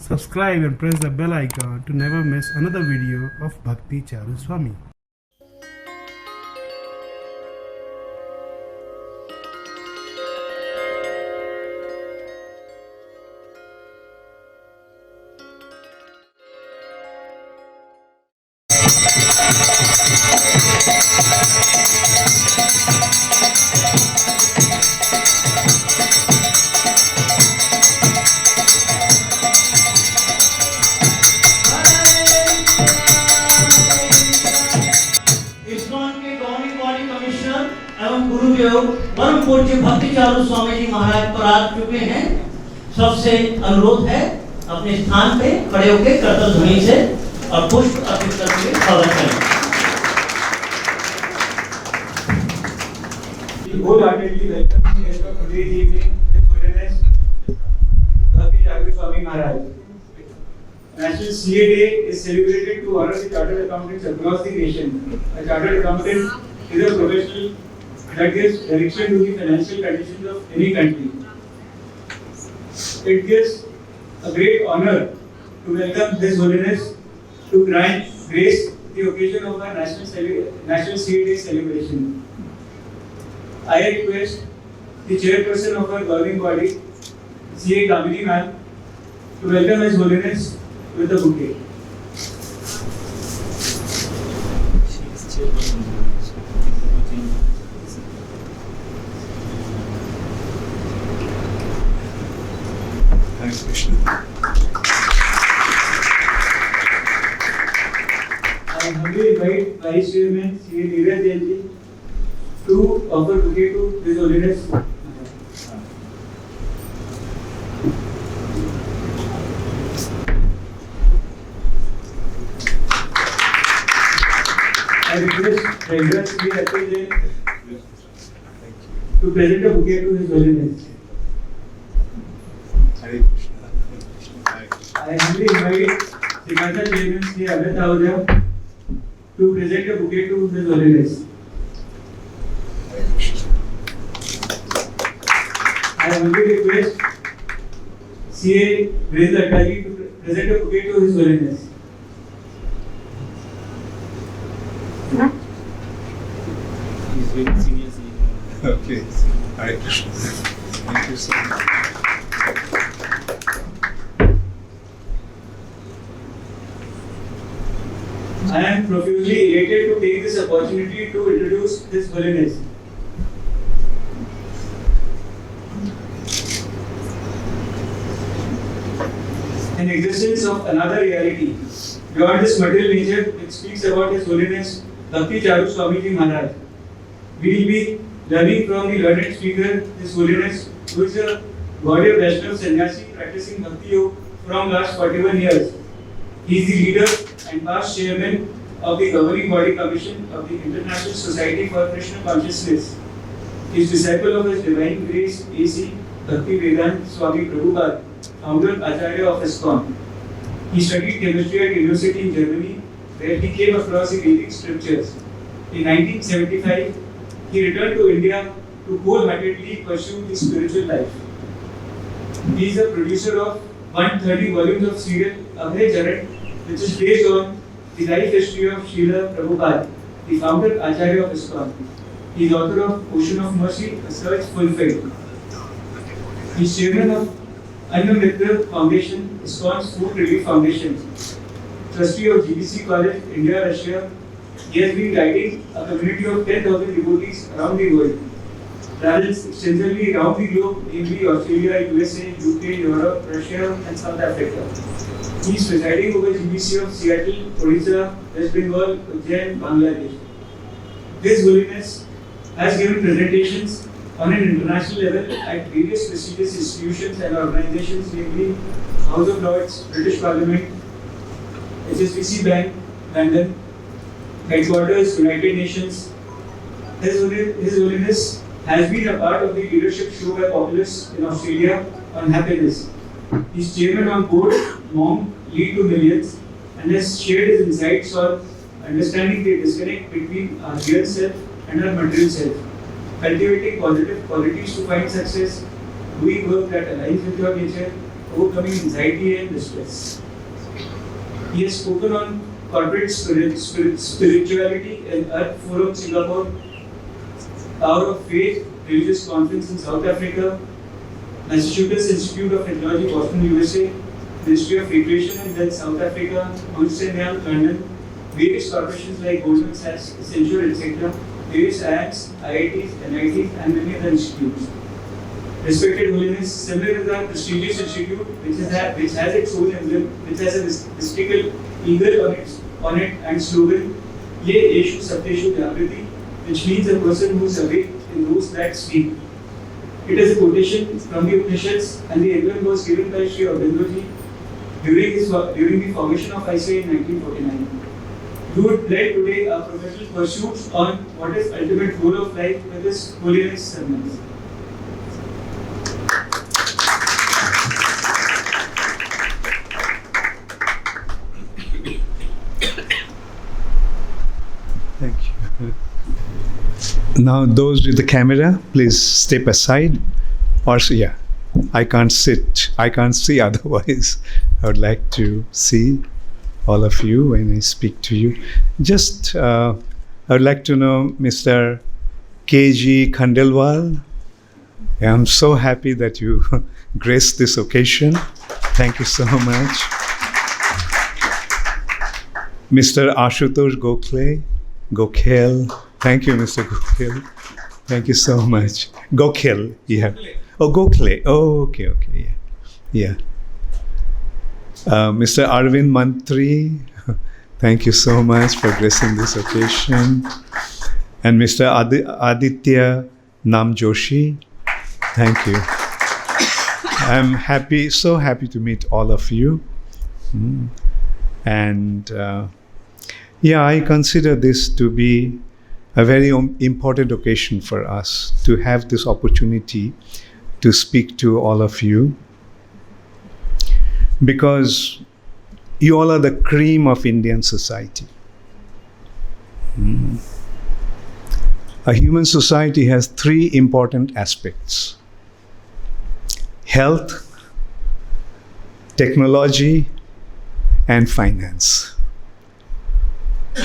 Subscribe and press the bell icon to never miss another video of Bhakti Charu Swami. एवं गुरुदेव परम पूज्य भक्ति चारू स्वामी जी महाराज पर आ चुके हैं। सबसे अनुरोध है अपने स्थान पे खड़े होकर करतल ध्वनि से और पुष्प अर्पित करके स्वागत करें। Wholeheartedly welcome the guest of today's evening, His Holiness Bhakti Charu Swami Maharaj. National CA Day is celebrated to honor the chartered accountants across the nation. A chartered accountant is a professional that gives direction to the financial conditions of any country. It gives a great honor to welcome His Holiness to grace the occasion of our National CA Day celebration. I request the chairperson of our governing body, CA Kamini ma'am, to welcome His Holiness with the bouquet. I humbly invite Vice Chairman CA Neeraj Jain ji to offer bouquet to His Holiness. I request Treasurer CA Attain to present a bouquet to His Holiness. I humbly invite Sikata Chairman CA Oriya to present a bouquet to His Holiness. I humbly request CA Attain to present a bouquet to His Holiness. He's very senior. Okay. Hare Krishna. Thank you so much. I am profusely elated to take this opportunity to introduce His Holiness. An existence of another reality beyond this material nature which speaks about His Holiness Bhakti Charu Swami Ji Maharaj. We will be learning from the learned speaker, His Holiness, who is a Gaudiya Vaishnava Sannyasi practicing Bhakti Yoga from last 41 years. He is the leader and past chairman of the governing body commission of the International Society for Krishna Consciousness. He is disciple of His Divine Grace A.C. Bhakti Vedanta Swami Prabhupada, founder Acharya of ISKCON. He studied chemistry at University in Germany, where he came across the Vedic scriptures. In 1975, he returned to India to wholeheartedly pursue his spiritual life. He is a producer of 130 volumes of serial Abhay Charan, which is based on the life history of Srila Prabhupada, the founder Acharya of ISKCON. He is author of Ocean of Mercy, A Search Fulfilled. He is chairman of Annamitra Foundation, ISKCON's Food Relief Foundation. Trustee of GBC College, India, Russia. He has been guiding a community of 10,000 devotees around the world. Travels extensively around the globe, namely Australia, USA, UK, Europe, Russia, and South Africa. He is presiding over GBC of Seattle, Odisha, West Bengal, Ujjain, Bangladesh. His Holiness has given presentations on an international level at various prestigious institutions and organizations, namely House of Lords, British Parliament, HSBC Bank, London, Headquarters, United Nations. His Holiness has been a part of the leadership show by Populous in Australia on happiness. He is chairman on board Monk Lead to Millions and has shared his insights on understanding the disconnect between our real self and our material self, cultivating positive qualities to find success, doing work that aligns with your nature, overcoming anxiety and distress. He has spoken on corporate spirituality in Earth Forum Singapore, Power of Faith Religious Conference in South Africa, Massachusetts Institute of Technology, Boston, USA, Ministry of Recreation and Health, South Africa, Ernst & Young, London, various corporations like Goldman Sachs, Accenture, etc., various IIMs, IITs, NITs, and many other institutes. Respected Holiness, similar is our prestigious institute, which has its own emblem, which has a mystical eagle on it and slogan, Ye Eshu Satyeshu Jagriti, which means a person who is awake in those that sleep. It is a quotation from the Upanishads, and the emblem was given by Sri Aurobindoji during the formation of ICAI in 1949. We would lead today our professional pursuits on what is ultimate goal of life with His Holiness sermons. Thank you. Now, those with the camera, please step aside. Or, yeah, I can't sit. I can't see otherwise. I would like to see all of you when I speak to you. Just, I would like to know Mr. K.G. Khandelwal. I'm so happy that you graced this occasion. Thank you so much. Mr. Ashutosh Gokhale. Thank you, Mr. Gokhale. Thank you so much. Gokhale, yeah. Oh, Gokhale. Oh, okay, yeah. Mr. Arvind Mantri, thank you so much for gracing this occasion. And Mr. Aditya Namjoshi, thank you. I'm happy, so happy to meet all of you. And I consider this to be a very important occasion for us to have this opportunity to speak to all of you, because you all are the cream of Indian society. A human society has three important aspects: health, technology, and finance.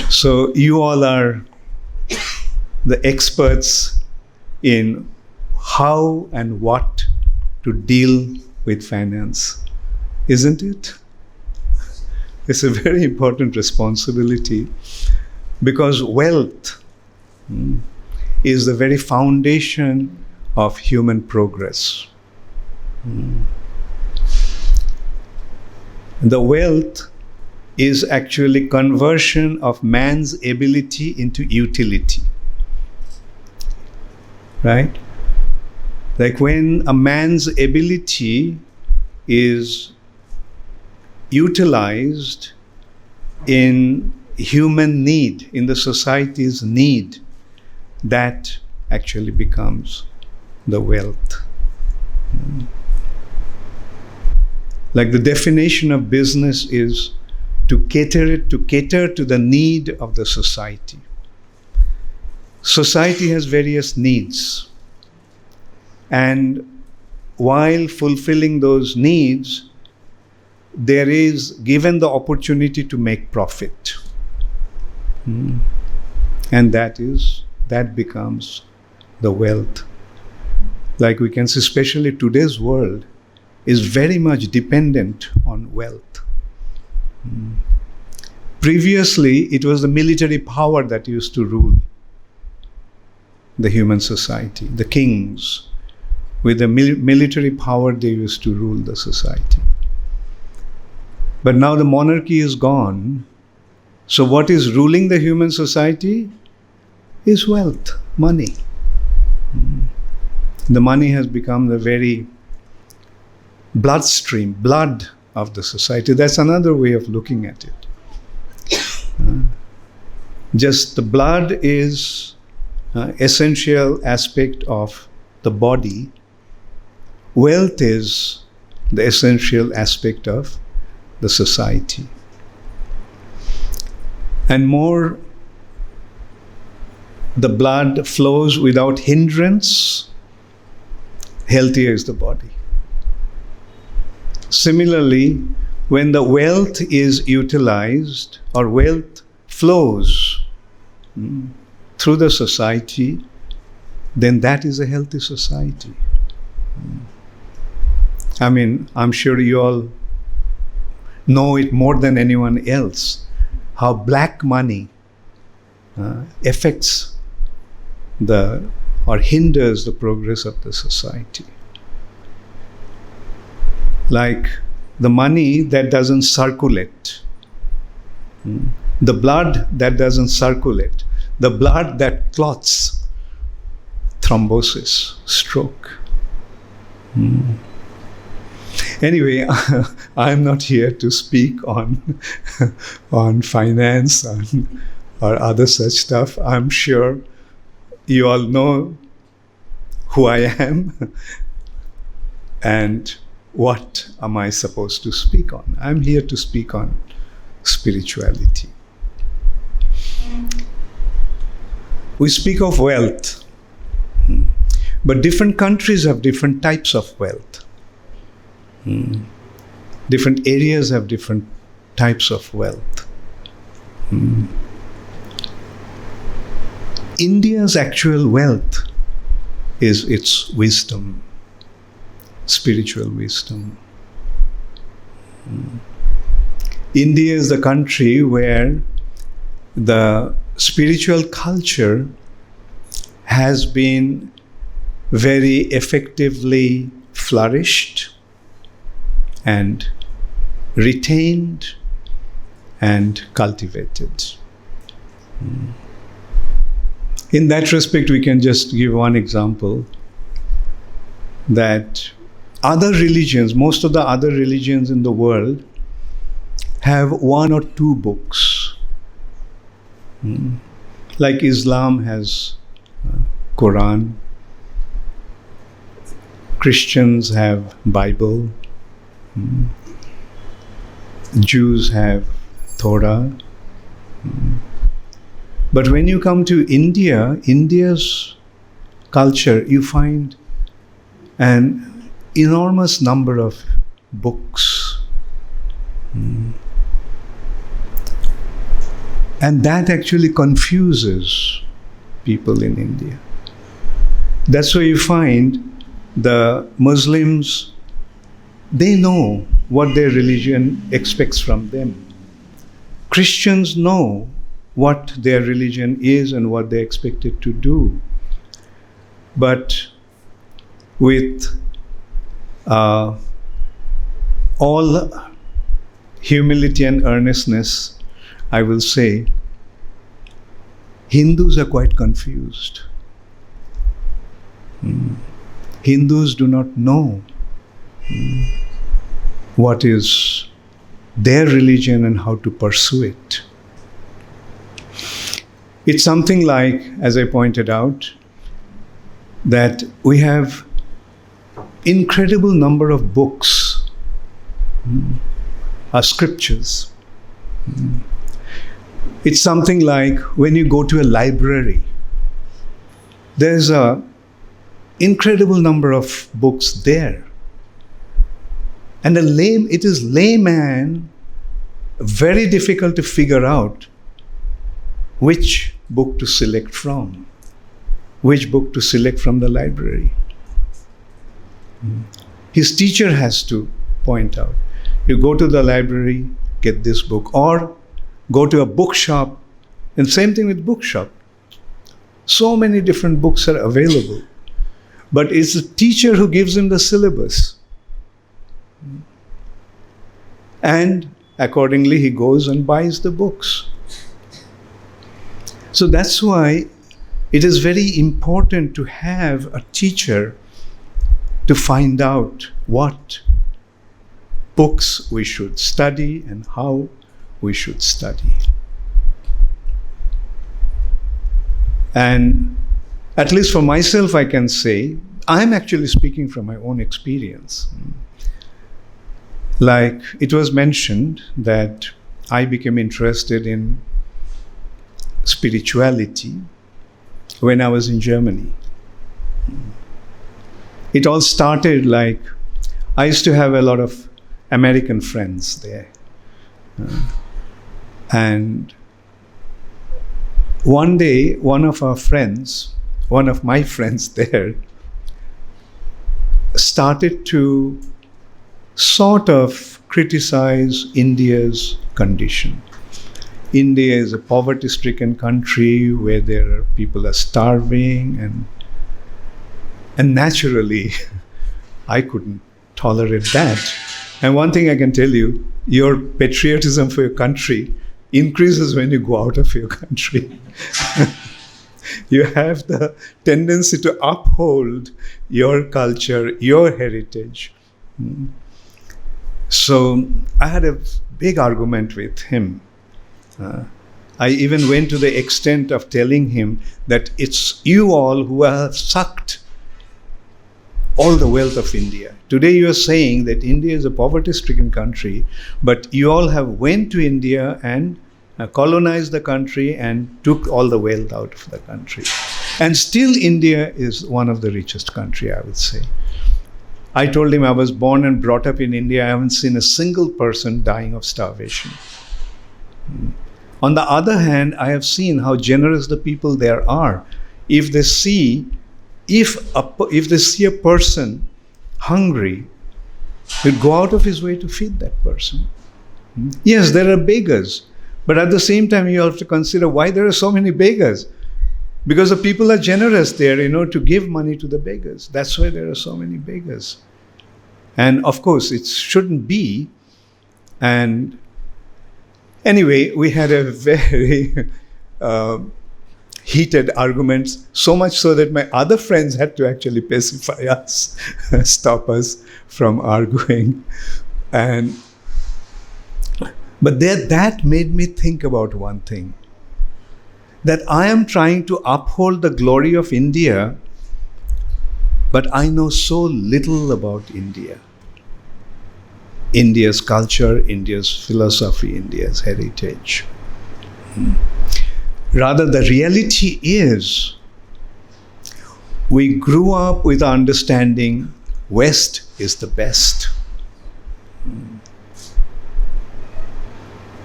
So you all are the experts in how and what to deal with finance, isn't it? It's a very important responsibility, because wealth is the very foundation of human progress. The wealth is actually conversion of man's ability into utility. Right? Like when a man's ability is utilized in human need, in the society's need, that actually becomes the wealth. Like the definition of business is to cater to the need of the society. Society has various needs, and while fulfilling those needs, there is given the opportunity to make profit. And that becomes the wealth. Like we can see, especially today's world is very much dependent on wealth. Previously, it was the military power that used to rule the human society. The kings, with the military power, they used to rule the society. But now the monarchy is gone. So what is ruling the human society is wealth, money. The money has become the very blood of the society. That's another way of looking at it. Just the blood is essential aspect of the body. Wealth is the essential aspect of the society. And more the blood flows without hindrance, healthier is the body. Similarly, when the wealth is utilized or wealth flows through the society, then that is a healthy society. I mean, I'm sure you all know it more than anyone else, how black money affects or hinders the progress of the society. Like the money that doesn't circulate, the blood that doesn't circulate, the blood that clots, thrombosis, stroke. Anyway, I'm not here to speak on finance or other such stuff. I'm sure you all know who I am and what am I supposed to speak on. I'm here to speak on spirituality. We speak of wealth, but different countries have different types of wealth. Different areas have different types of wealth. India's actual wealth is its wisdom, spiritual wisdom. India is the country where the spiritual culture has been very effectively flourished and retained and cultivated. In that respect, we can just give one example that other religions, most of the other religions in the world, have one or two books. Like Islam has Quran, Christians have Bible, Jews have Torah. But when you come to India, India's culture, you find an enormous number of books. And that actually confuses people in India. That's why you find the Muslims, they know what their religion expects from them. Christians know what their religion is and what they expect it to do. But with all humility and earnestness, I will say, Hindus are quite confused. Hindus do not know what is their religion and how to pursue it. It's something like, as I pointed out, that we have incredible number of books, scriptures. It's something like when you go to a library, there's an incredible number of books there. And it is layman very difficult to figure out which book to select from, which book to select from the library. His teacher has to point out, you go to the library, get this book, or go to a bookshop, and same thing with bookshop. So many different books are available, but it's the teacher who gives him the syllabus. And accordingly, he goes and buys the books. So that's why it is very important to have a teacher to find out what books we should study and how we should study. And at least for myself, I can say, I'm actually speaking from my own experience. Like it was mentioned that I became interested in spirituality when I was in Germany. It all started like, I used to have a lot of American friends there. And one day, one of my friends there, started to sort of criticize India's condition. India is a poverty-stricken country where people are starving, and naturally, I couldn't tolerate that. And one thing I can tell you, your patriotism for your country increases when you go out of your country. You have the tendency to uphold your culture, your heritage. So I had a big argument with him. I even went to the extent of telling him that it's you all who have sucked all the wealth of India. Today you are saying that India is a poverty-stricken country, but you all have went to India and colonized the country and took all the wealth out of the country. And still India is one of the richest country, I would say. I told him I was born and brought up in India. I haven't seen a single person dying of starvation. On the other hand, I have seen how generous the people there are. If they see a person hungry, he'll go out of his way to feed that person. Yes, there are beggars, but at the same time, you have to consider why there are so many beggars. Because the people are generous there, to give money to the beggars. That's why there are so many beggars. And of course, it shouldn't be. And anyway, we had a very heated arguments, so much so that my other friends had to actually pacify us, stop us from arguing. But that made me think about one thing, that I am trying to uphold the glory of India, but I know so little about India. India's culture, India's philosophy, India's heritage. Rather, the reality is, we grew up with the understanding West is the best.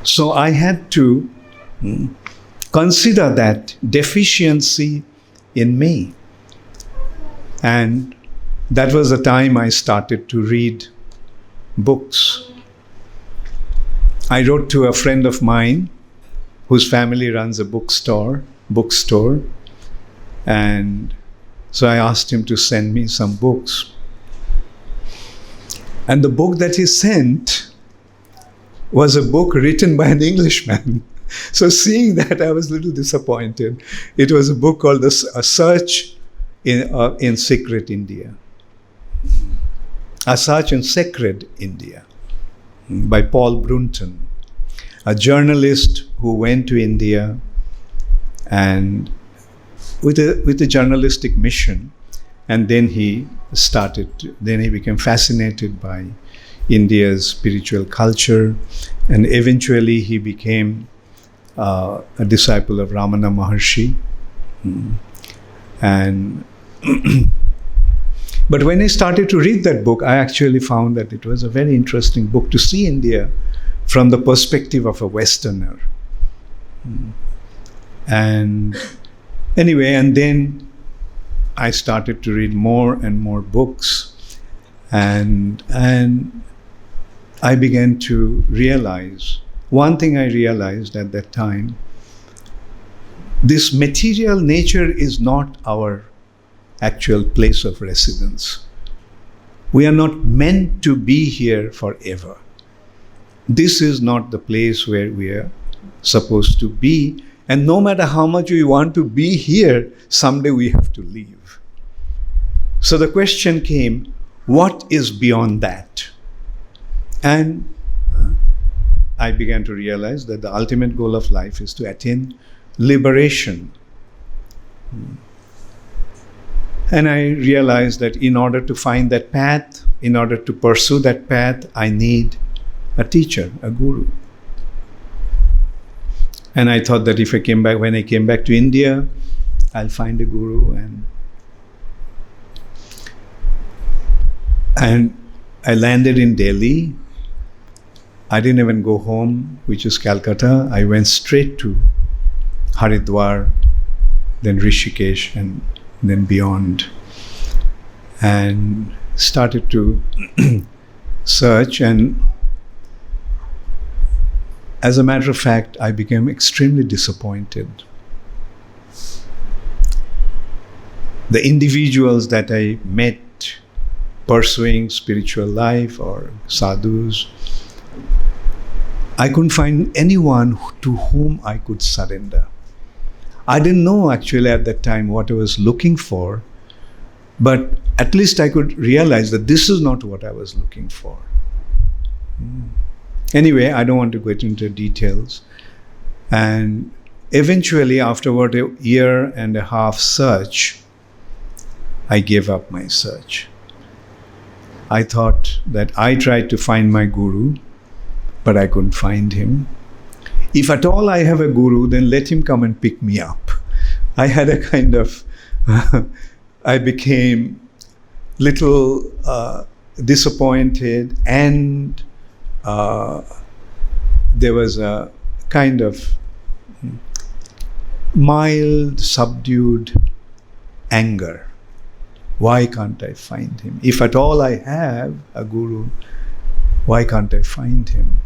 So I had to consider that deficiency in me. And that was the time I started to read books. I wrote to a friend of mine whose family runs a bookstore, and so I asked him to send me some books. And the book that he sent was a book written by an Englishman. So seeing that, I was a little disappointed. It was a book called A Search in Secret India. A Search in Sacred India by Paul Brunton, a journalist who went to India and with a journalistic mission, and then he became fascinated by India's spiritual culture, and eventually he became a disciple of Ramana Maharshi. And but when I started to read that book, I actually found that it was a very interesting book to see India from the perspective of a Westerner. And anyway, and then I started to read more and more books, and I began to realize, one thing I realized at that time, this material nature is not our actual place of residence. We are not meant to be here forever. This is not the place where we are supposed to be, and no matter how much we want to be here, someday we have to leave. So the question came, what is beyond that? And I began to realize that the ultimate goal of life is to attain liberation. And I realized that in order to find that path, in order to pursue that path, I need a teacher, a guru. And I thought that when I came back to India, I'll find a guru. And I landed in Delhi, I didn't even go home, which is Calcutta. I went straight to Haridwar, then Rishikesh, and then beyond, and started to search. And as a matter of fact, I became extremely disappointed. The individuals that I met pursuing spiritual life or sadhus, I couldn't find anyone to whom I could surrender. I didn't know actually at that time what I was looking for, but at least I could realize that this is not what I was looking for. Anyway, I don't want to get into details. And eventually, after about a year and a half search, I gave up my search. I thought that I tried to find my guru, but I couldn't find him. If at all I have a guru, then let him come and pick me up. I had a kind of, I became little disappointed, and there was a kind of mild, subdued anger. Why can't I find him? If at all I have a guru, why can't I find him?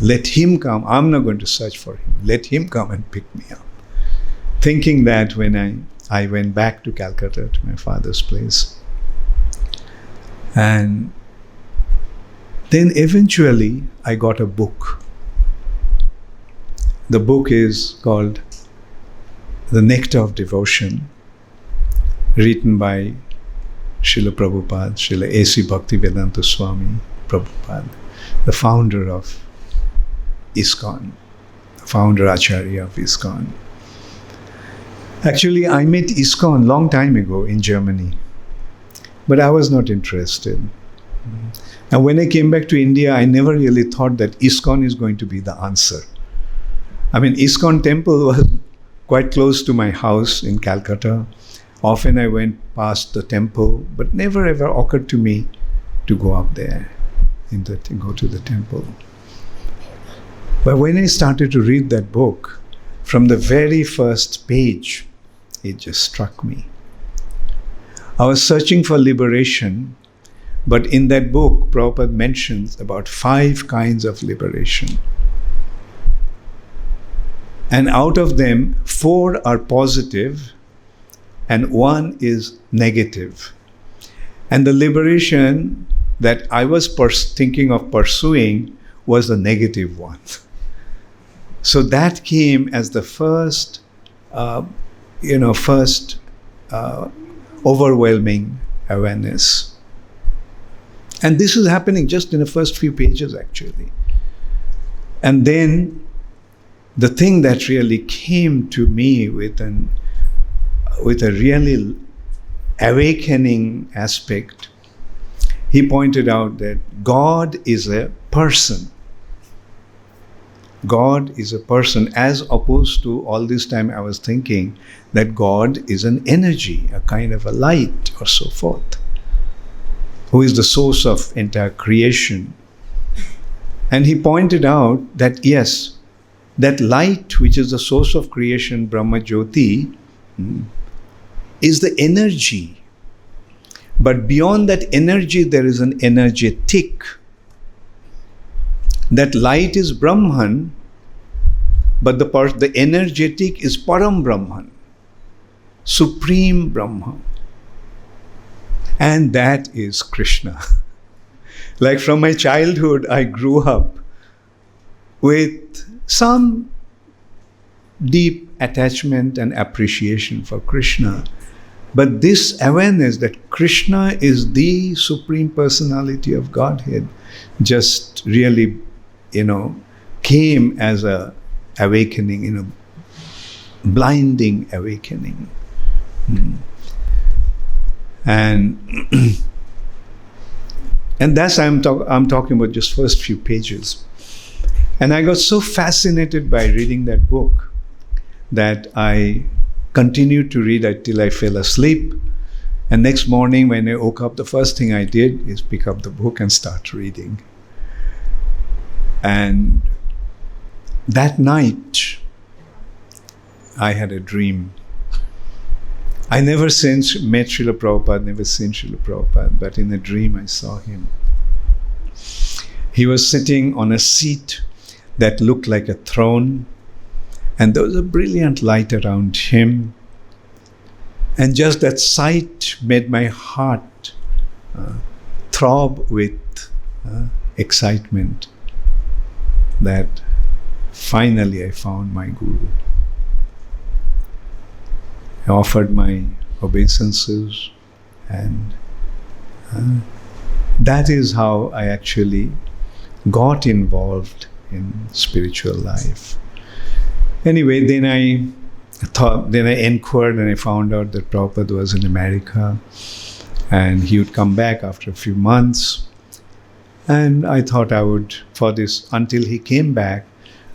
Let him come. I'm not going to search for him. Let him come and pick me up. Thinking that when I went back to Calcutta, to my father's place. And then eventually I got a book. The book is called The Nectar of Devotion, written by Srila Prabhupada, Srila A.C. Bhaktivedanta Swami Prabhupada, the founder of ISKCON, founder Acharya of ISKCON. Actually, I met ISKCON long time ago in Germany, but I was not interested. And when I came back to India, I never really thought that ISKCON is going to be the answer. I mean, ISKCON temple was quite close to my house in Calcutta. Often I went past the temple, but never ever occurred to me to go up there, go to the temple. But when I started to read that book, from the very first page, it just struck me. I was searching for liberation, but in that book, Prabhupada mentions about 5 kinds of liberation. And out of them, 4 are positive, and 1 is negative. And the liberation that I was thinking of pursuing was the negative one. So that came as the first overwhelming awareness. And this is happening just in the first few pages, actually. And then the thing that really came to me with a really awakening aspect, he pointed out that God is a person. God is a person, as opposed to all this time I was thinking that God is an energy, a kind of a light or so forth, who is the source of entire creation. And he pointed out that yes, that light which is the source of creation, Brahma Jyoti, is the energy. But beyond that energy, there is an energetic. That light is Brahman, but the energetic is Param Brahman, Supreme Brahman. And that is Krishna. Like from my childhood, I grew up with some deep attachment and appreciation for Krishna. But this awareness that Krishna is the Supreme Personality of Godhead just really, came as a awakening, blinding awakening. And that's I'm talking about just first few pages. And I got so fascinated by reading that book that I continued to read until I fell asleep. And next morning when I woke up, the first thing I did is pick up the book and start reading. And that night, I had a dream. I never met Srila Prabhupada, never seen Srila Prabhupada, but in a dream I saw him. He was sitting on a seat that looked like a throne, and there was a brilliant light around him. And just that sight made my heart throb with excitement that finally I found my Guru. I offered my obeisances, and that is how I actually got involved in spiritual life. Anyway, then I inquired and I found out that Prabhupada was in America and he would come back after a few months. And I thought I would, until he came back,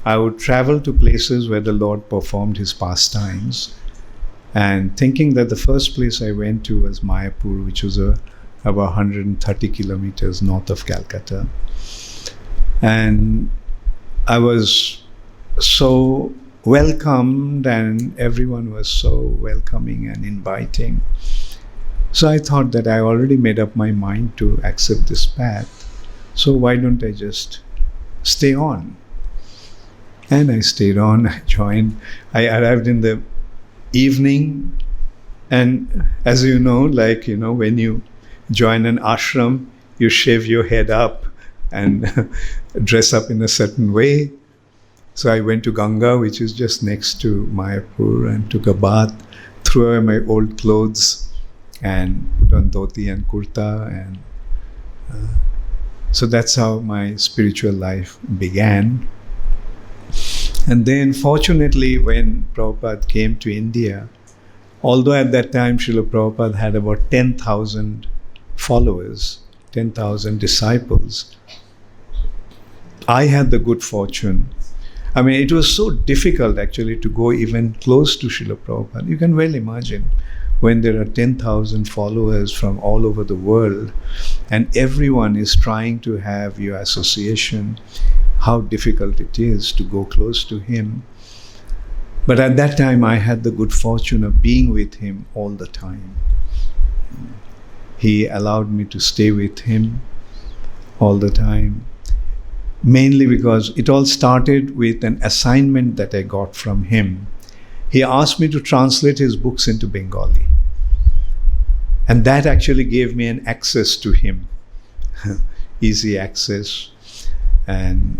I would travel to places where the Lord performed his pastimes. And thinking that the first place I went to was Mayapur, which was about 130 kilometers north of Calcutta. And I was so welcomed, and everyone was so welcoming and inviting. So I thought that I already made up my mind to accept this path. So why don't I just stay on? And I stayed on, I joined. I arrived in the evening, and as you know, when you join an ashram, you shave your head up and dress up in a certain way. So I went to Ganga, which is just next to Mayapur, and took a bath, threw away my old clothes, and put on dhoti and kurta. And so that's how my spiritual life began. And then fortunately, when Prabhupada came to India, although at that time Srila Prabhupada had about 10,000 followers, 10,000 disciples, I had the good fortune. I mean, it was so difficult actually to go even close to Srila Prabhupada. You can well imagine when there are 10,000 followers from all over the world and everyone is trying to have your association, how difficult it is to go close to him. But at that time, I had the good fortune of being with him all the time. He allowed me to stay with him all the time, mainly because it all started with an assignment that I got from him. He asked me to translate his books into Bengali. And that actually gave me an access to him, easy access. And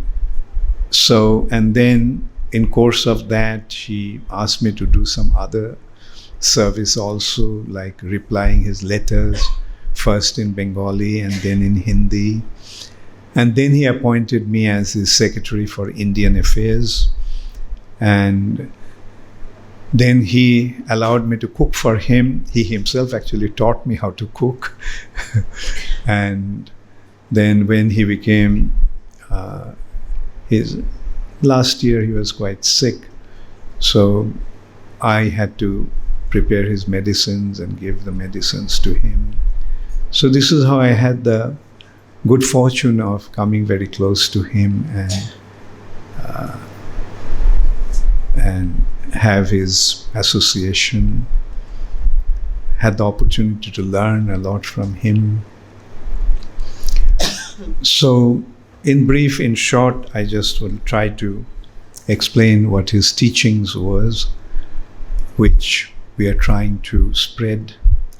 then in course of that, he asked me to do some other service also, like replying his letters, first in Bengali and then in Hindi. And then he appointed me as his secretary for Indian affairs. And then he allowed me to cook for him. He himself actually taught me how to cook. And then when he became last year, he was quite sick. So I had to prepare his medicines and give the medicines to him. So this is how I had the good fortune of coming very close to him and have his association. Had the opportunity to learn a lot from him. So in brief, in short, I just will try to explain what his teachings was, which we are trying to spread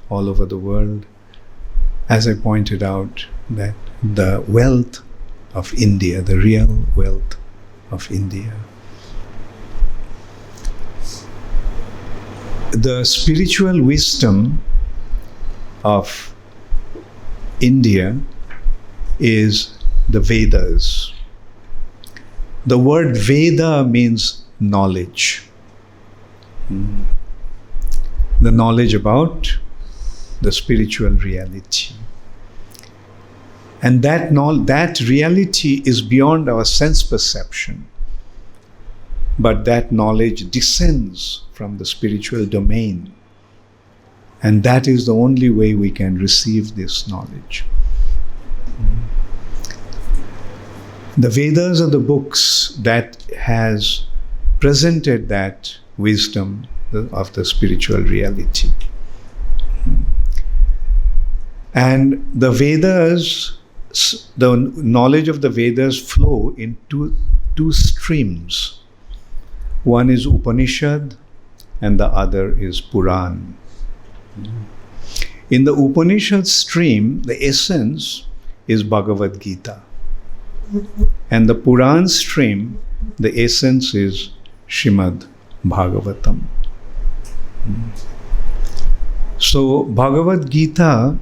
all over the world. As I pointed out, that the wealth of India, the real wealth of India, the spiritual wisdom of India is the Vedas. The word Veda means knowledge. The knowledge about the spiritual reality. And that reality is beyond our sense perception. But that knowledge descends from the spiritual domain. And that is the only way we can receive this knowledge. The Vedas are the books that has presented that wisdom of the spiritual reality. And the Vedas, the knowledge of the Vedas flow in two streams. One is Upanishad and the other is Puran. In the Upanishad stream, the essence is Bhagavad Gita. And the Puran stream, the essence is Shrimad Bhagavatam. So Bhagavad Gita,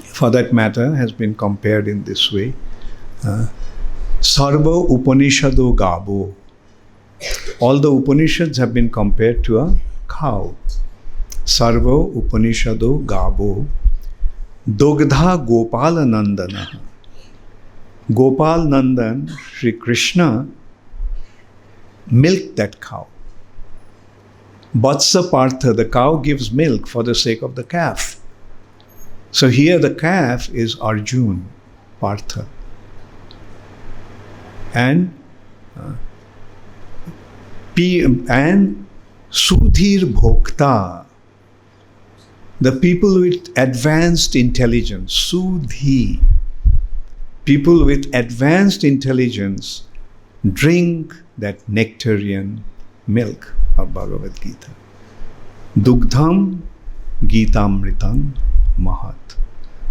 for that matter, has been compared in this way. Sarva Upanishado Gabo. All the Upanishads have been compared to a cow. Sarva Upanishado Gabo. Dogdha Gopala Nandana. Gopal Nandan, Sri Krishna, milked that cow. Vatsa Partha, the cow gives milk for the sake of the calf. So here the calf is Arjun, Partha. And Sudhir Bhokta, the people with advanced intelligence, Sudhi, people with advanced intelligence drink that nectarian milk of Bhagavad Gita. Dugdham Gitamritam Mahat.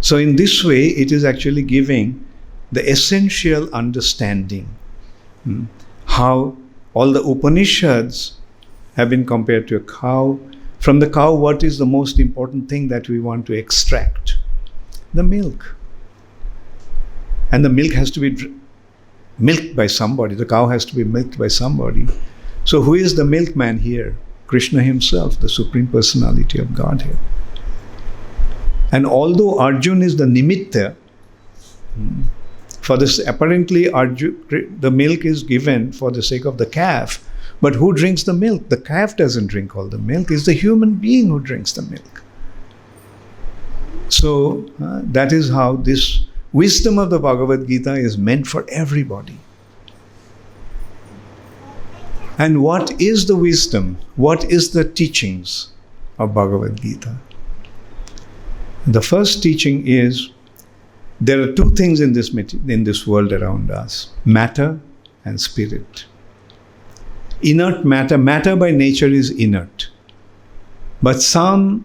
So in this way, it is actually giving the essential understanding how all the Upanishads have been compared to a cow. From the cow, what is the most important thing that we want to extract? The milk. And the milk has to be milked by somebody. The cow has to be milked by somebody. So who is the milkman here? Krishna himself, the Supreme Personality of Godhead. And although Arjun is the nimitta, for this apparently the milk is given for the sake of the calf, but who drinks the milk? The calf doesn't drink all the milk. It's the human being who drinks the milk. So that is how this wisdom of the Bhagavad Gita is meant for everybody. And what is the wisdom? What is the teachings of Bhagavad Gita? The first teaching is there are two things in this world around us: matter and spirit. Inert matter, matter by nature is inert. But some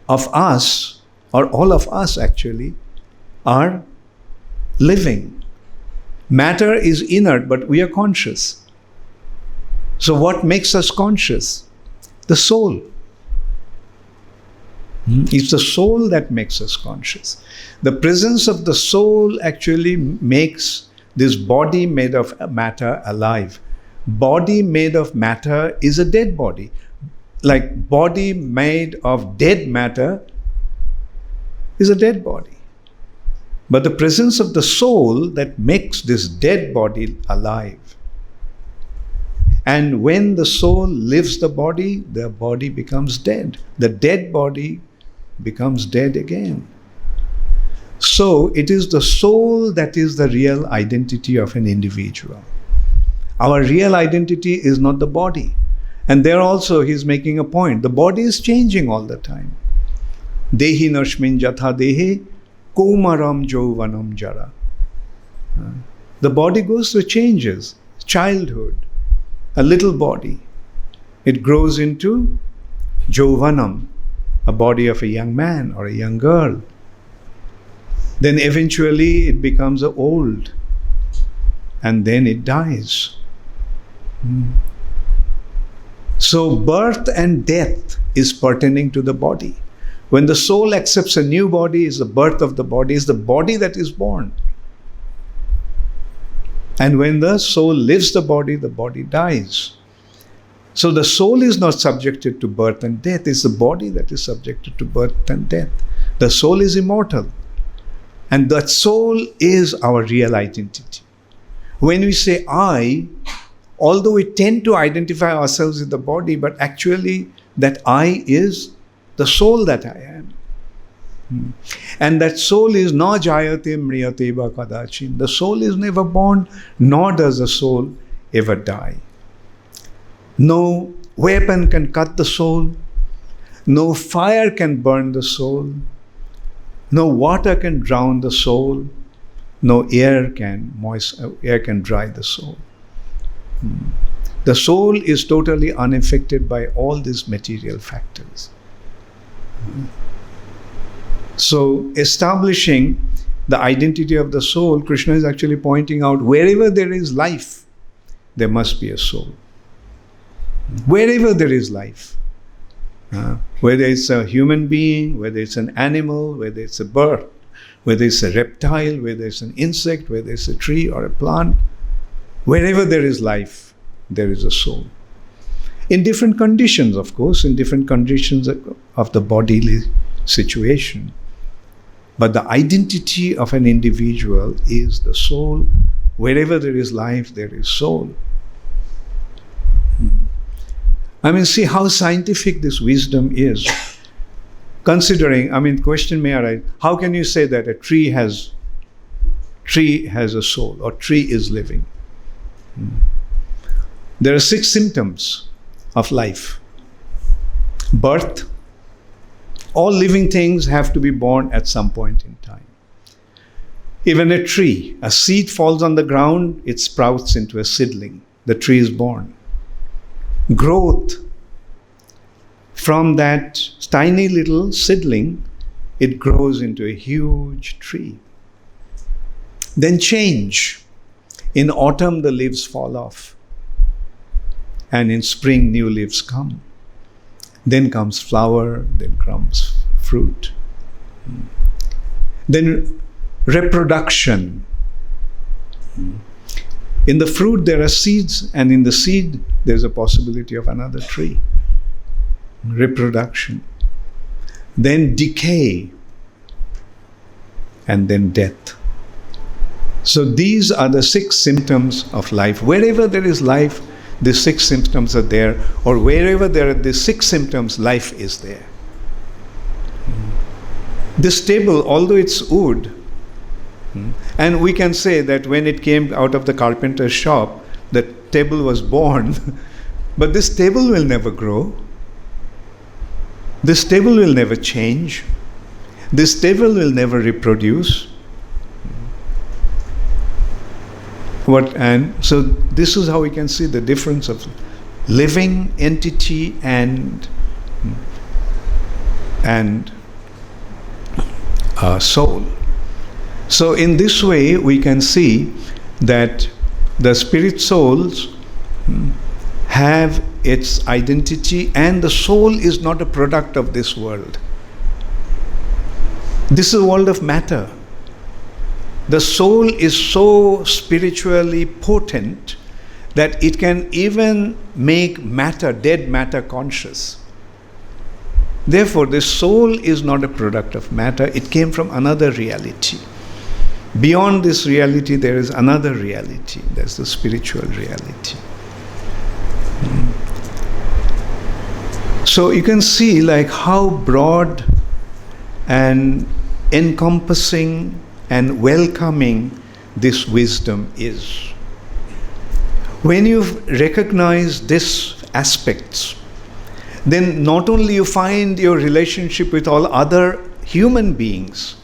of us, or all of us actually, are living. Matter is inert, but we are conscious. So what makes us conscious? The soul. It's the soul that makes us conscious. The presence of the soul actually makes this body made of matter alive. Body made of matter is a dead body. Like body made of dead matter is a dead body. But the presence of the soul that makes this dead body alive. And when the soul leaves the body becomes dead. The dead body becomes dead again. So it is the soul that is the real identity of an individual. Our real identity is not the body. And there also he's making a point. The body is changing all the time. Dehi nashmin jatha dehe kaumaram jovanam jara. The body goes through changes. Childhood, a little body. It grows into jovanam, a body of a young man or a young girl. Then eventually it becomes old. And then it dies. So birth and death is pertaining to the body. When the soul accepts a new body, is the birth of the body, is the body that is born. And when the soul leaves the body dies. So the soul is not subjected to birth and death, it's the body that is subjected to birth and death. The soul is immortal. And that soul is our real identity. When we say I, although we tend to identify ourselves with the body, but actually that I is the soul that I am. And that soul is na jayate mriyate va kadachin. The soul is never born, nor does the soul ever die. No weapon can cut the soul. No fire can burn the soul. No water can drown the soul. No air can dry the soul. The soul is totally unaffected by all these material factors. So, establishing the identity of the soul, Krishna is actually pointing out wherever there is life, there must be a soul. Wherever there is life, whether it's a human being, whether it's an animal, whether it's a bird, whether it's a reptile, whether it's an insect, whether it's a tree or a plant, wherever there is life, there is a soul. In different conditions, of course, in different conditions of the bodily situation. But the identity of an individual is the soul. Wherever there is life, there is soul. I mean, see how scientific this wisdom is. Considering, question may arise, how can you say that a tree has a soul or tree is living? There are 6 symptoms of life. Birth. All living things have to be born at some point in time. Even a tree, a seed falls on the ground, it sprouts into a seedling. The tree is born. Growth. From that tiny little seedling, it grows into a huge tree. Then change. In autumn, the leaves fall off. And in spring, new leaves come. Then comes flower, then comes fruit. Then reproduction. In the fruit there are seeds, and in the seed there's a possibility of another tree. Reproduction. Then decay. And then death. So these are the 6 symptoms of life. Wherever there is life, the 6 symptoms are there, or wherever there are the 6 symptoms, life is there. This table, although it's wood, and we can say that when it came out of the carpenter's shop, the table was born, but this table will never grow. This table will never change. This table will never reproduce. And so this is how we can see the difference of living entity and soul. So in this way we can see that the spirit souls have its identity, and the soul is not a product of this world. This is a world of matter. The soul is so spiritually potent that it can even make matter, dead matter, conscious. Therefore, the soul is not a product of matter. It came from another reality. Beyond this reality, there is another reality. That's the spiritual reality. So you can see like how broad and encompassing and welcoming this wisdom is. When you recognize these aspects, then not only you find your relationship with all other human beings,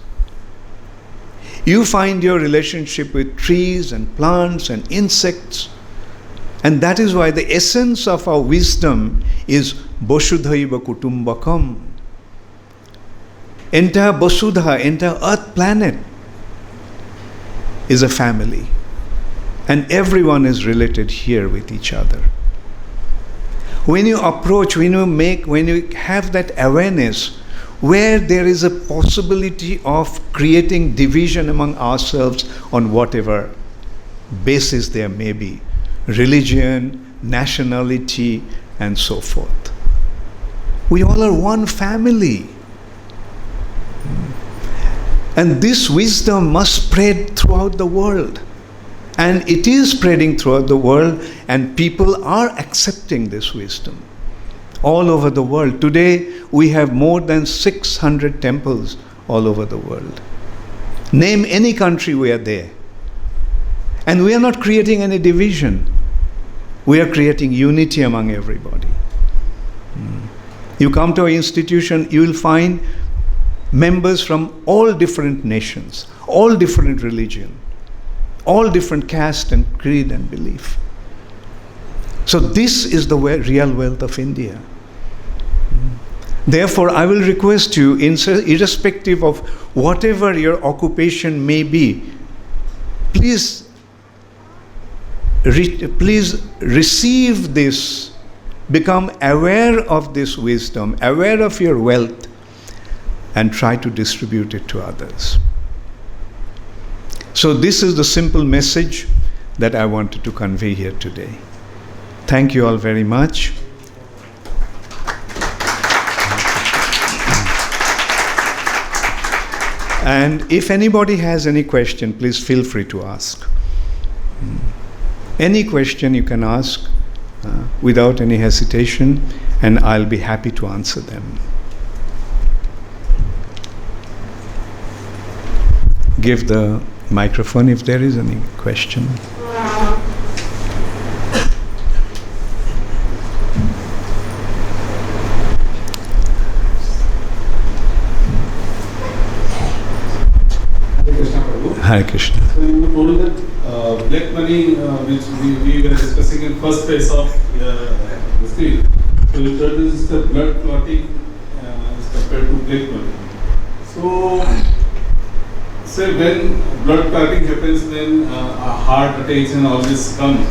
you find your relationship with trees and plants and insects. And that is why the essence of our wisdom is Vasudhaiva Kutumbakam. Entire Vasudha, entire earth planet is a family. And everyone is related here with each other. When you approach, when you have that awareness, where there is a possibility of creating division among ourselves on whatever basis there may be, religion, nationality, and so forth. We all are one family. And this wisdom must spread throughout the world. And it is spreading throughout the world, and people are accepting this wisdom all over the world. Today, we have more than 600 temples all over the world. Name any country, we are there. And we are not creating any division. We are creating unity among everybody. You come to our institution, you will find members from all different nations, all different religion, all different caste and creed and belief. So this is the real wealth of India. Therefore, I will request you, irrespective of whatever your occupation may be, please receive this, become aware of this wisdom, aware of your wealth, and try to distribute it to others. So this is the simple message that I wanted to convey here today. Thank you all very much. And if anybody has any question, please feel free to ask. Any question you can ask without any hesitation, and I'll be happy to answer them. Give the microphone if there is any question. Hare Krishna. So you told that black money, which we were discussing in first phase of this thing. So you told this is the blood clotting as compared to black money. So, say when blood clotting happens, when heart attacks and all this come,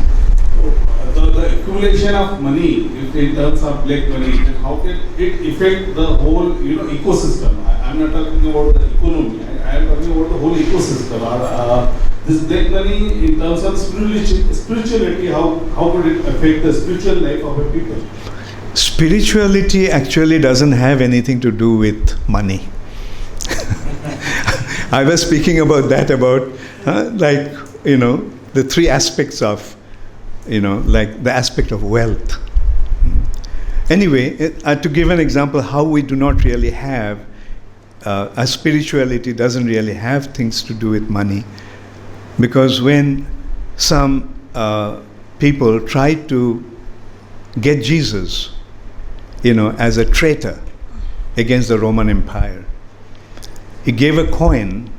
so the accumulation of money, if in terms of black money, then how can it affect the whole ecosystem? I'm not talking about the economy. I am talking about the whole ecosystem. This black money, in terms of spirituality, how could it affect the spiritual life of a people? Spirituality actually doesn't have anything to do with money. I was speaking about that, the three aspects of, like the aspect of wealth. Anyway, to give an example, how we do not really have, our spirituality doesn't really have things to do with money. Because when some people tried to get Jesus, as a traitor against the Roman Empire, he gave a coin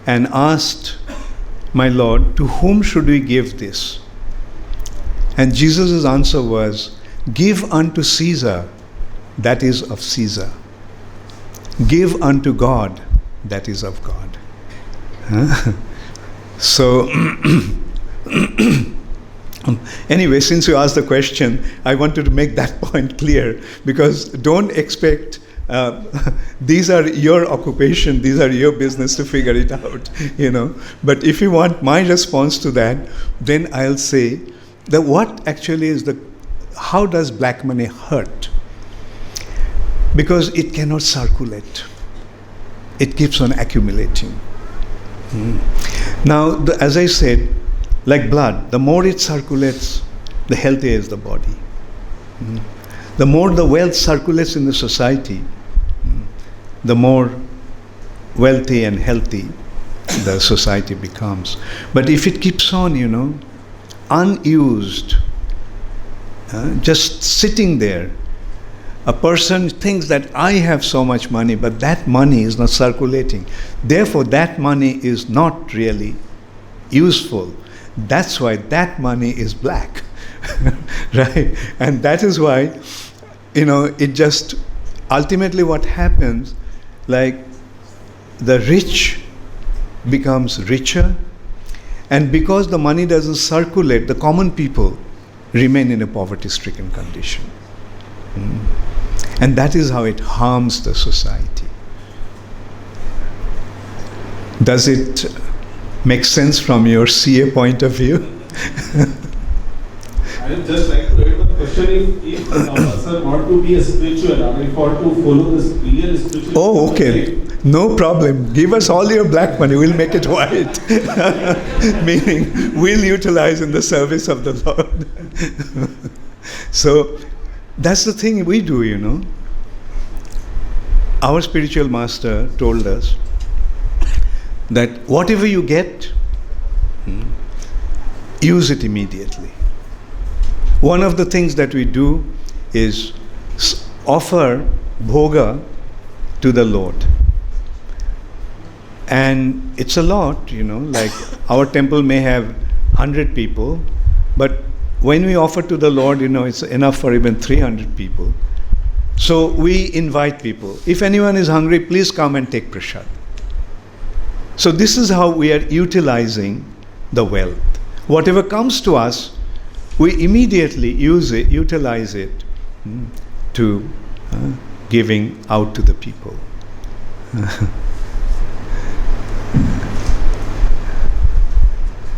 and asked, "My Lord, to whom should we give this?" And Jesus' answer was, "Give unto Caesar that is of Caesar. Give unto God that is of God." So, anyway, since you asked the question, I wanted to make that point clear, because don't expect these are your occupation, these are your business to figure it out, But if you want my response to that, then I'll say that what actually is how does black money hurt? Because it cannot circulate. It keeps on accumulating. Now, as I said, like blood, the more it circulates, the healthier is the body. The more the wealth circulates in the society, the more wealthy and healthy the society becomes. But if it keeps on, unused, just sitting there, a person thinks that I have so much money, but that money is not circulating. Therefore, that money is not really useful. That's why that money is black, right? And that is why, it just, ultimately what happens, like the rich becomes richer, and because the money doesn't circulate, the common people remain in a poverty-stricken condition. And that is how it harms the society. Does it make sense from your CA point of view? I would just like to add one question. If a person want to be a spiritual, or if want to follow this real spiritual... Oh, okay. No problem. Give us all your black money. We'll make it white. Meaning, we'll utilize in the service of the Lord. So, that's the thing we do, our spiritual master told us that whatever you get, use it immediately. One of the things that we do is offer bhoga to the Lord. And it's a lot, like our temple may have 100 people, but when we offer to the Lord, it's enough for even 300 people. So we invite people. If anyone is hungry, please come and take prasad. So this is how we are utilizing the wealth. Whatever comes to us, we immediately utilize it to giving out to the people.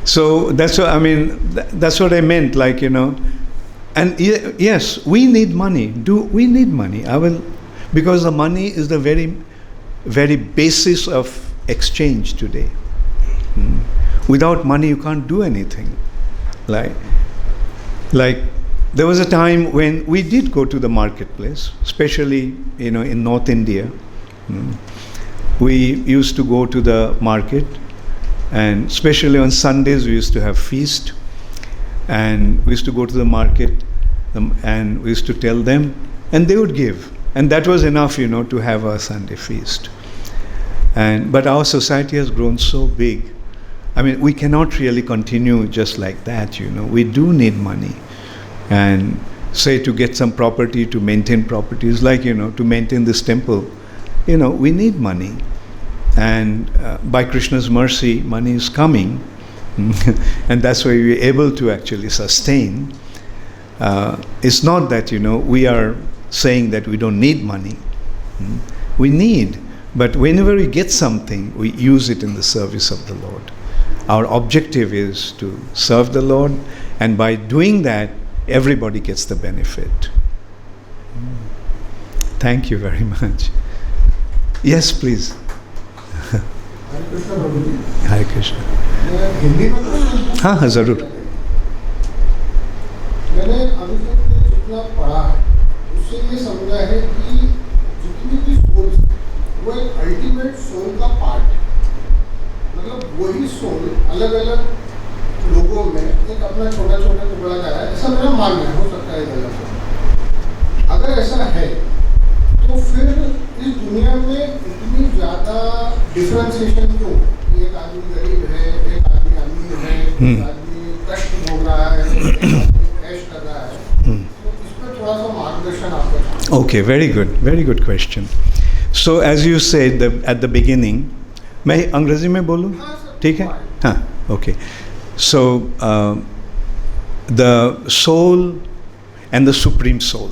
So that's what that's what I meant, And yes, we need money. We need money? Because the money is the very, very basis of exchange today. Without money, you can't do anything. Like there was a time when we did go to the marketplace, especially in North India. We used to go to the market, and especially on Sundays we used to have feast, and we used to go to the market, and we used to tell them, and they would give, and that was enough, to have a Sunday feast. But our society has grown so big. We cannot really continue just like that. We do need money, and say to get some property, to maintain properties, to maintain this temple, we need money. And by Krishna's mercy, money is coming, and that's why we're able to actually sustain. It's not that we are saying that we don't need money. We need, but whenever we get something, we use it in the service of the Lord. Our objective is to serve the Lord, and by doing that, everybody gets the benefit. Thank you very much. Yes, please. हरे कृष्ण प्रभु जी। हरे कृष्ण। हिंदी में हाँ ज़रूर। मैंने अभी तक जितना पढ़ा है उससे ये समझा है कि जितनी भी सोल्स वो एक अल्टीमेट सोल का पार्ट है। मतलब वही सोल अलग अलग लोगों में एक अपना छोटा छोटा टुकड़ा जा रहा है, ऐसा मेरा मानना है, हो सकता है गलत। अगर ऐसा है तो फिर इस दुनिया में इतनी ज़्यादा डिफरेंशिएशन क्यों? एक आदमी गरीब है, एक आदमी अमीर है, एक आदमी कष्ट भोग रहा है, एक आदमी ऐश कर रहा है। तो इस पर थोड़ा सा मार्गदर्शन आपका। Okay, very good question. So as you said at the beginning, मैं अंग्रेजी में बोलूँ? ठीक है? हाँ, okay. So the soul and the supreme soul.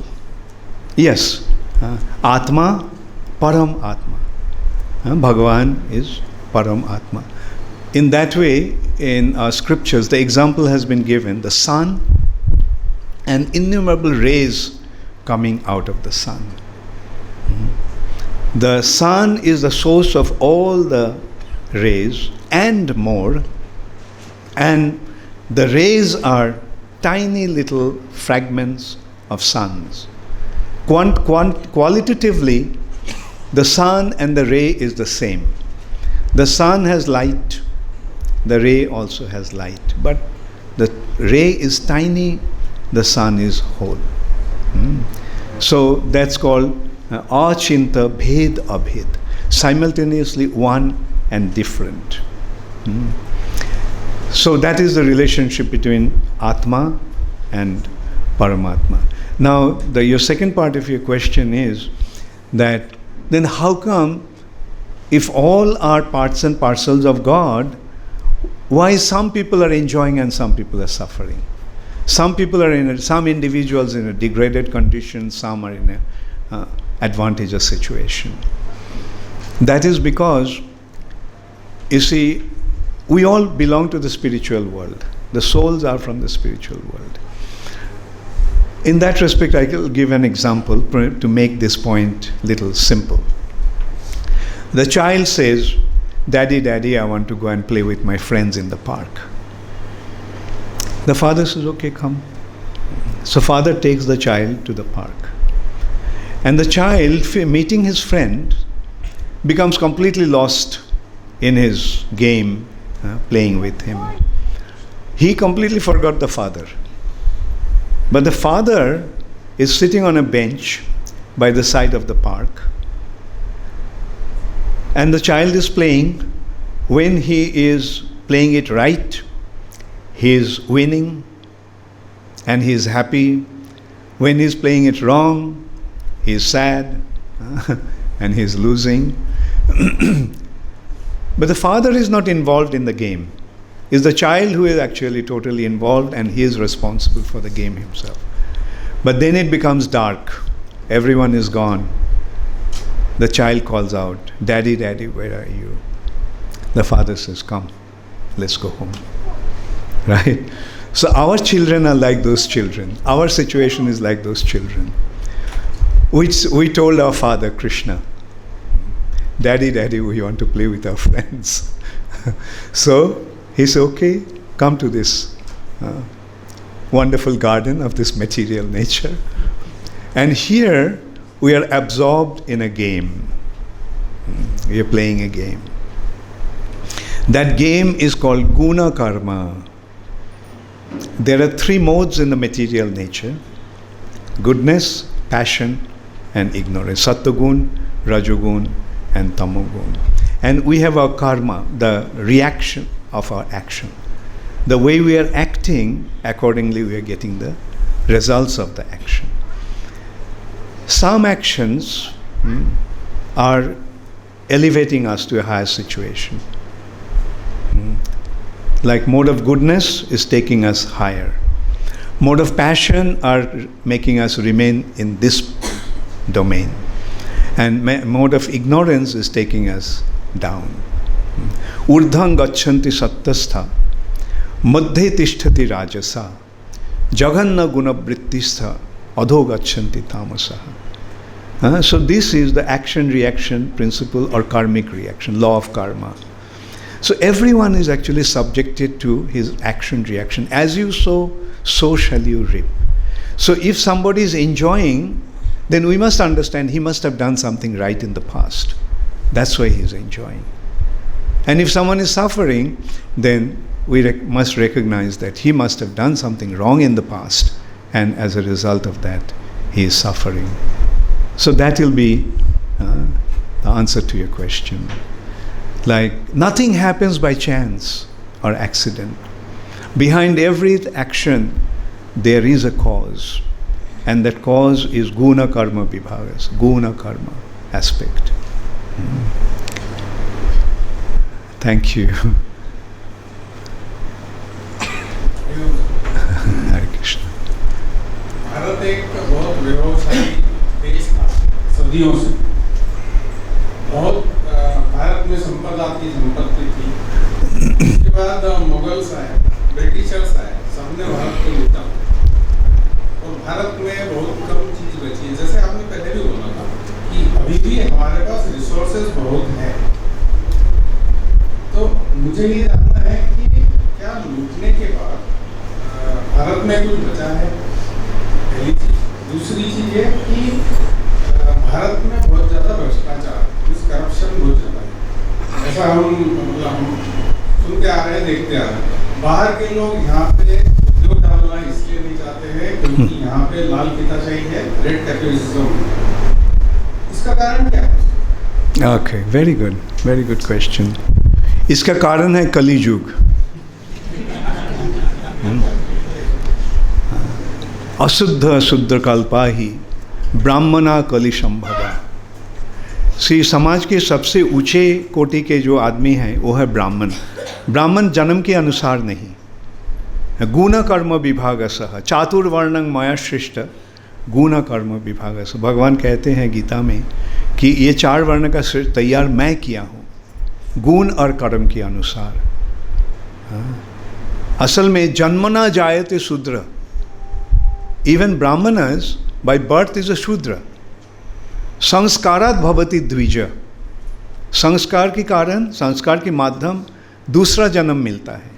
Yes. Atma, Param Atma. Bhagavan is Param Atma. In that way, in our scriptures, the example has been given, the sun and innumerable rays coming out of the sun. The sun is the source of all the rays and more, and the rays are tiny little fragments of suns. Qualitatively, the sun and the ray is the same. The sun has light, the ray also has light, but the ray is tiny, the sun is whole. So that's called achinta bhed abhed, simultaneously one and different. So that is the relationship between Atma and Paramatma. Now, your second part of your question is that then how come, if all are parts and parcels of God, why some people are enjoying and some people are suffering? Some people are some individuals in a degraded condition, some are in a advantageous situation. That is because, you see, we all belong to the spiritual world. The souls are from the spiritual world. In that respect, I will give an example to make this point little simple. The child says, "Daddy, Daddy, I want to go and play with my friends in the park." The father says, "Okay, come." So father takes the child to the park. And the child, meeting his friend, becomes completely lost in his game, playing with him. He completely forgot the father. But the father is sitting on a bench by the side of the park, and the child is playing. When he is playing it right, he is winning and he is happy. When he is playing it wrong, he is sad and he is losing. But the father is not involved in the game. It's the child who is actually totally involved, and he is responsible for the game himself. But then it becomes dark. Everyone is gone. The child calls out, "Daddy, Daddy, where are you?" The father says, "Come, let's go home." Right? So our children are like those children. Our situation is like those children. We told our father, Krishna, "Daddy, Daddy, we want to play with our friends." So he said, "Okay, come to this wonderful garden of this material nature." And here we are absorbed in a game. We are playing a game. That game is called guna karma. There are three modes in the material nature: goodness, passion, and ignorance. Sattvagun, Rajogun, and Tamogun. And we have our karma, the reaction of our action. The way we are acting, accordingly we are getting the results of the action. Some actions are elevating us to a higher situation. Like mode of goodness is taking us higher. Mode of passion are making us remain in this domain. And mode of ignorance is taking us down. Urdhang gachanti sattastha, madhye tishtati rajasa, jaganna gunavrittistha, adho gachanti tamasa. So this is the action-reaction principle or karmic reaction, law of karma. So everyone is actually subjected to his action-reaction. As you sow, so shall you reap. So if somebody is enjoying, then we must understand he must have done something right in the past. That's why he is enjoying. And if someone is suffering, then we must recognize that he must have done something wrong in the past, and as a result of that, he is suffering. So that will be the answer to your question. Like, nothing happens by chance or accident. Behind every action, there is a cause. And that cause is guna karma vibhagas, guna karma aspect. Thank you. Hare Krishna. Bharat एक बहुत वैभवशाली देश था सदियों से। बहुत भारत में संपदा थी, संपत्ति थी। उसके बाद मुगल्स आए, ब्रिटिशर्स आए, सबने भारत को लूटा। और भारत में बहुत कम चीज बची है। जैसे आपने पहले भी बोला था कि अभी भी हमारे पास रिसोर्सेज बहुत हैं। तो मुझे ये जानना है कि क्या लूटने के बाद भारत में कुछ बचा है? पहली चीज। दूसरी चीज ये कि भारत में बहुत ज़्यादा भ्रष्टाचार, करप्शन बहुत ज़्यादा है। ऐसा हम सुनते आ रहे हैं, देखते आ रहे हैं। बाहर के लोग यहाँ पे उद्योग डालना इसलिए नहीं चाहते हैं क्योंकि यहाँ पे लाल पिताशाही है, रेड कैपिटलिज्म। इसका कारण क्या है? Okay, very good question. इसका कारण है कलियुग। अशुद्ध कल्पा ही ब्राह्मणा कलि संभवा। समाज के सबसे ऊंचे कोटि के जो आदमी हैं वो है ब्राह्मण। ब्राह्मण जन्म के अनुसार नहीं। गुण कर्म विभागसः चातुर्वर्णं मया सृष्ट गुण कर्म विभागसः। भगवान कहते हैं गीता में कि ये चार वर्ण का तैयार मैं किया हूँ, गुण और कर्म के अनुसार। असल में जन्मना जायते शूद्र। Even Brahmanas by birth is a Shudra. संस्कारात भवति द्विज। संस्कार के कारण, संस्कार के माध्यम दूसरा जन्म मिलता है।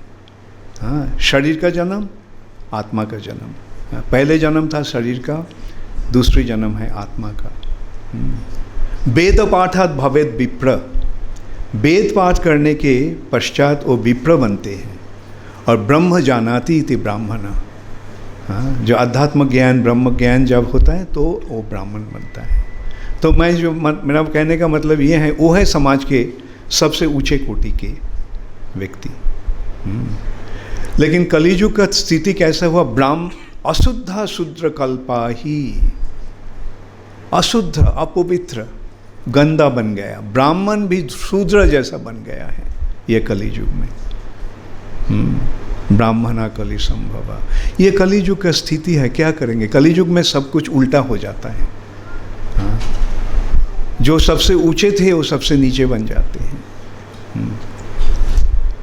हाँ, शरीर का जन्म, आत्मा का जन्म। पहले जन्म था शरीर का, दूसरी जन्म है आत्मा का। वेद पाठात भवेद विप्र, वेद पाठ करने के पश्चात वो विप्र बनते हैं। और ब्रह्म जानाति इति ब्राह्मण, हाँ, जो अध्यात्म ज्ञान ब्रह्म ज्ञान जब होता है तो वो ब्राह्मण बनता है। तो मैं जो मेरा कहने का मतलब ये है, वो है समाज के सबसे ऊंचे कोटि के व्यक्ति। लेकिन कलियुग का स्थिति कैसा हुआ? ब्राह्म अशुद्ध शूद्र कल्पा ही, अशुद्ध अपवित्र गंदा बन गया, ब्राह्मण भी शूद्र जैसा बन गया है ये कलियुग में। ब्राह्मणा कलि संभवा, ये कलियुग का स्थिति है। क्या करेंगे? कलियुग में सब कुछ उल्टा हो जाता है। हाँ? जो सबसे ऊंचे थे वो सबसे नीचे बन जाते हैं।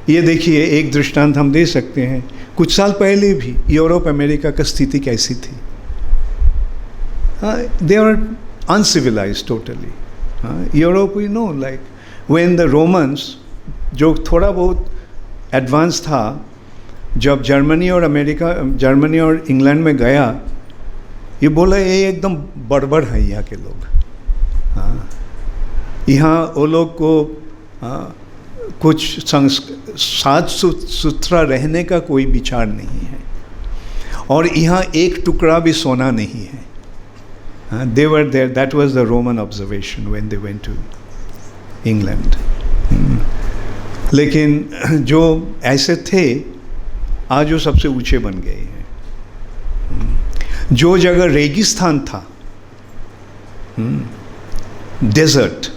ये देखिए, एक दृष्टांत हम दे सकते हैं। कुछ साल पहले भी यूरोप अमेरिका का स्थिति कैसी थी? They are uncivilised totally. Europe we know, like when the Romans, जो थोड़ा बहुत एडवांस था, जब जर्मनी और इंग्लैंड में गया, ये बोला ये एकदम बड़बड़ है यहाँ के लोग। हाँ, यहाँ वो लोग को कुछ साफ सुथरा रहने का कोई विचार नहीं है, और यहाँ एक टुकड़ा भी सोना नहीं है। They were there. That was the Roman observation when they went to England. लेकिन जो ऐसे थे आज वो सबसे ऊंचे बन गए हैं। जो जगह रेगिस्तान था, desert,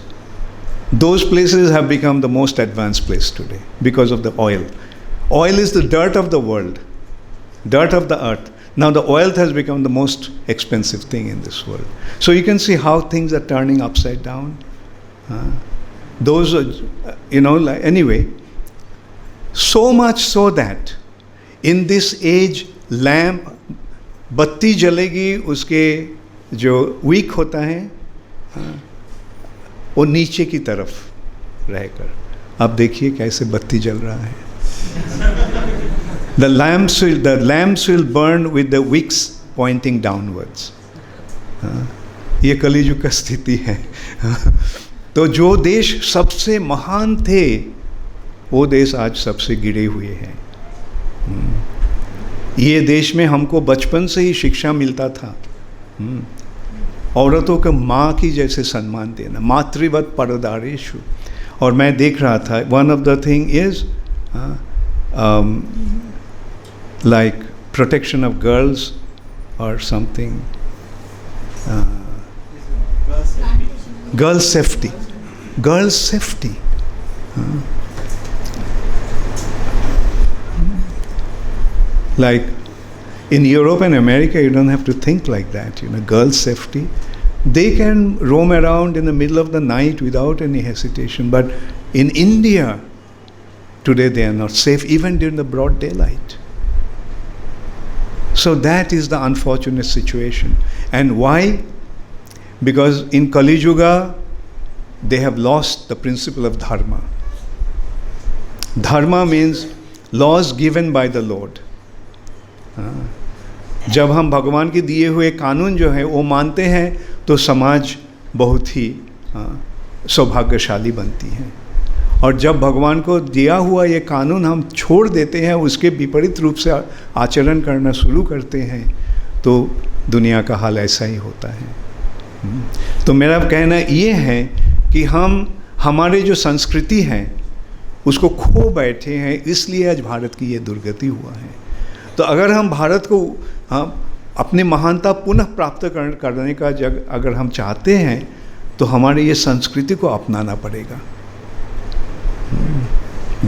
those places have become the most advanced place today because of the oil. Oil is the dirt of the world, dirt of the earth. Now the oil has become the most expensive thing in this world. So you can see how things are turning upside down. Those are, like, anyway, so much so that in this age lamp, बत्ती जलेगी, उसके जो Wick होता है वो नीचे की तरफ रहकर, अब देखिए कैसे बत्ती जल रहा है। The lamps will burn with the wicks pointing downwards. ये कलियुग का स्थिति है। तो जो देश सबसे महान थे वो देश आज सबसे गिरे हुए हैं। ये देश में हमको बचपन से ही शिक्षा मिलता था, औरतों को माँ की जैसे सम्मान देना, मातृवत परदारेषु। और मैं देख रहा था, one of the thing is like protection of girls or something, girls safety. Like in Europe and America, you don't have to think like that, girls safety. They can roam around in the middle of the night without any hesitation, but in India today they are not safe even during the broad daylight. So that is the unfortunate situation. And why? Because in Kali Yuga, they have lost the principle of dharma. Dharma means laws given by the Lord. जब हम भगवान के दिए हुए कानून जो है वो मानते हैं तो समाज बहुत ही सौभाग्यशाली बनती है। और जब भगवान को दिया हुआ ये कानून हम छोड़ देते हैं, उसके विपरीत रूप से आचरण करना शुरू करते हैं, तो दुनिया का हाल ऐसा ही होता है। तो मेरा कहना ये है कि हम हमारे जो संस्कृति है उसको खो बैठे हैं, इसलिए आज भारत की ये दुर्गति हुआ है। तो अगर हम भारत को अपनी महानता पुनः प्राप्त करने का अगर हम चाहते हैं तो हमारे ये संस्कृति को अपनाना पड़ेगा।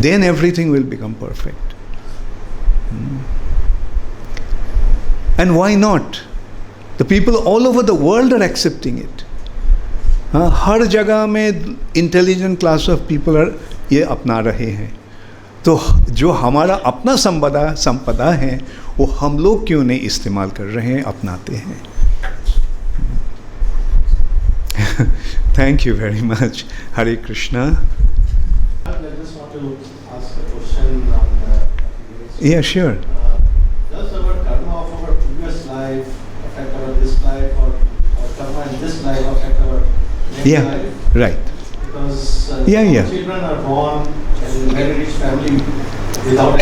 Then everything will become perfect. And why not? The people all over the world are accepting it. हर जगह में intelligent class of people are ये अपना रहे हैं। तो जो हमारा अपना संपदा है वो हम लोग क्यों नहीं इस्तेमाल कर रहे हैं, अपनाते हैं। Thank you very much. Hare Krishna. I just want to ask a question on Yeah, sure. does our karma of our previous life affect our this life, or karma in this life affect our next Yeah. life? Right. Because Yeah. children are born in a very rich family without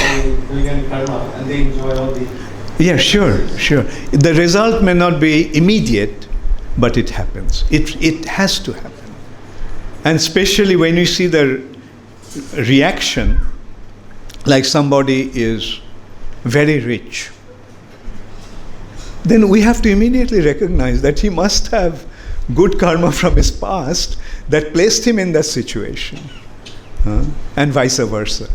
doing any karma, and they enjoy all the. Yeah, sure. The result may not be immediate, but it happens. It has to happen. And especially when you see the reaction, like somebody is very rich, then we have to immediately recognize that he must have good karma from his past that placed him in that situation, and vice versa.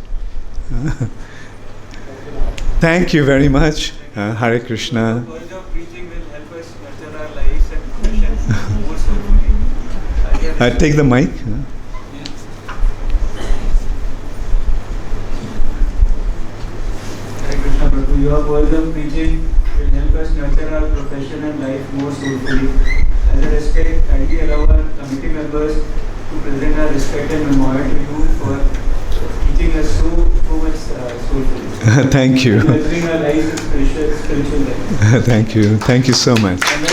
Thank you very much. Hare Krishna. The word of preaching will help us nurture our lives and profession more soulfully. Take the mic. Hare Krishna Prabhu, your words of preaching will help us nurture our profession and life more soulfully. As a respect, kindly allow our committee members to present our respect and memorial to you for teaching us so much soulfully. Thank you. Nurturing our lives in spiritual life. Thank you. Thank you so much. And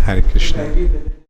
Hare Krishna. kindly present